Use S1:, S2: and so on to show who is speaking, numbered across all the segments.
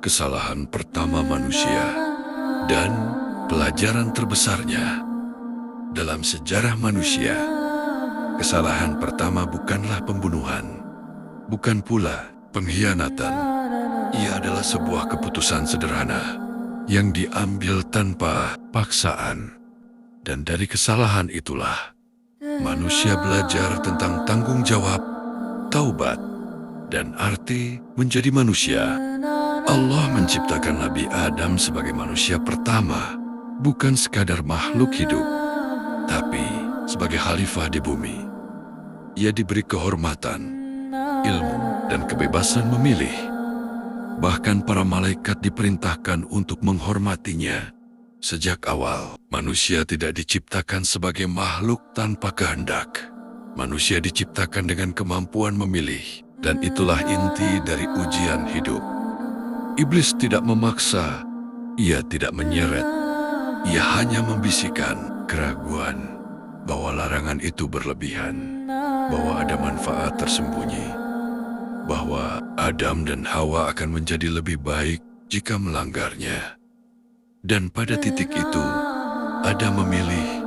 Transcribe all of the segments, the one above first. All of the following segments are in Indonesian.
S1: Kesalahan pertama manusia dan pelajaran terbesarnya dalam sejarah manusia. Kesalahan pertama bukanlah pembunuhan, bukan pula pengkhianatan. Ia adalah sebuah keputusan sederhana yang diambil tanpa paksaan. Dan dari kesalahan itulah manusia belajar tentang tanggung jawab, taubat, dan arti menjadi manusia. Allah menciptakan Nabi Adam sebagai manusia pertama, bukan sekadar makhluk hidup, tapi sebagai khalifah di bumi. Ia diberi kehormatan, ilmu, dan kebebasan memilih. Bahkan para malaikat diperintahkan untuk menghormatinya. Sejak awal, manusia tidak diciptakan sebagai makhluk tanpa kehendak. Manusia diciptakan dengan kemampuan memilih, dan itulah inti dari ujian hidup. Iblis tidak memaksa, ia tidak menyeret, ia hanya membisikkan keraguan bahwa larangan itu berlebihan, bahwa ada manfaat tersembunyi, bahwa Adam dan Hawa akan menjadi lebih baik jika melanggarnya. Dan pada titik itu, Adam memilih.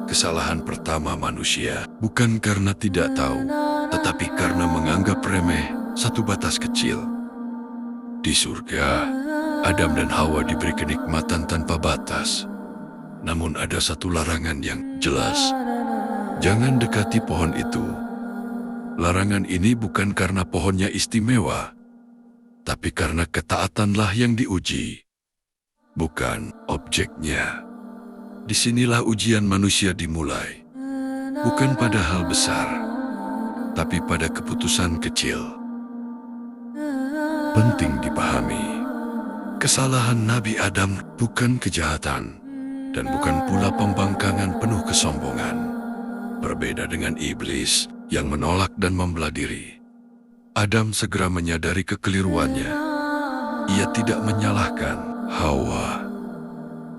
S1: Kesalahan pertama manusia bukan karena tidak tahu, tetapi karena menganggap remeh satu batas kecil. Di surga, Adam dan Hawa diberi kenikmatan tanpa batas. Namun ada satu larangan yang jelas. Jangan dekati pohon itu. Larangan ini bukan karena pohonnya istimewa, tapi karena ketaatanlah yang diuji, bukan objeknya. Disinilah ujian manusia dimulai, bukan pada hal besar, tapi pada keputusan kecil. Penting dipahami, kesalahan Nabi Adam bukan kejahatan dan bukan pula pembangkangan penuh kesombongan. Berbeda dengan iblis yang menolak dan membelah diri, Adam segera menyadari kekeliruannya. Ia tidak menyalahkan Hawa,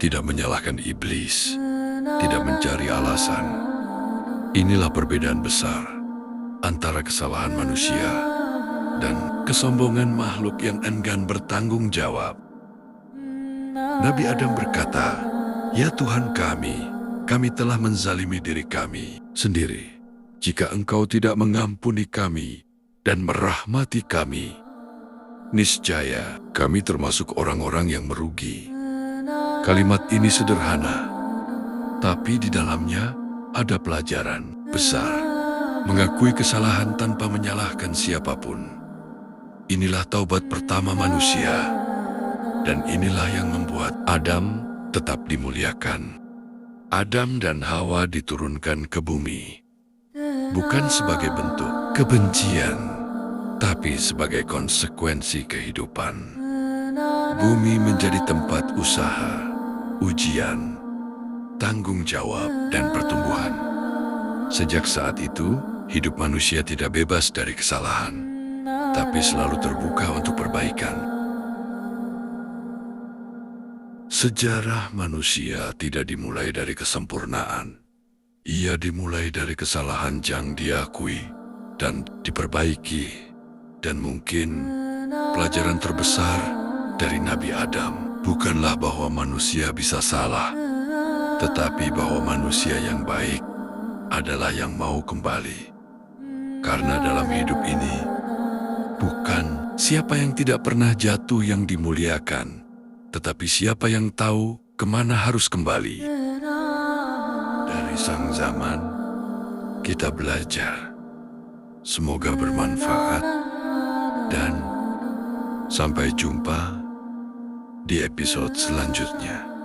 S1: tidak menyalahkan iblis, tidak mencari alasan. Inilah perbedaan besar antara kesalahan manusia dan kesombongan makhluk yang enggan bertanggung jawab. Nabi Adam berkata, "Ya Tuhan kami telah menzalimi diri kami sendiri. Jika Engkau tidak mengampuni kami dan merahmati kami, niscaya kami termasuk orang-orang yang merugi." Kalimat ini sederhana, tapi di dalamnya ada pelajaran besar. Mengakui kesalahan tanpa menyalahkan siapapun. Inilah taubat pertama manusia, dan inilah yang membuat Adam tetap dimuliakan. Adam dan Hawa diturunkan ke bumi, bukan sebagai bentuk kebencian, tapi sebagai konsekuensi kehidupan. Bumi menjadi tempat usaha, ujian, tanggung jawab, dan pertumbuhan. Sejak saat itu, hidup manusia tidak bebas dari kesalahan, tapi selalu terbuka untuk perbaikan. Sejarah manusia tidak dimulai dari kesempurnaan. Ia dimulai dari kesalahan yang diakui dan diperbaiki. Dan mungkin pelajaran terbesar dari Nabi Adam bukanlah bahwa manusia bisa salah, tetapi bahwa manusia yang baik adalah yang mau kembali. Karena dalam hidup ini, bukan siapa yang tidak pernah jatuh yang dimuliakan, tetapi siapa yang tahu kemana harus kembali. Dari sang zaman, kita belajar. Semoga bermanfaat, dan sampai jumpa di episode selanjutnya.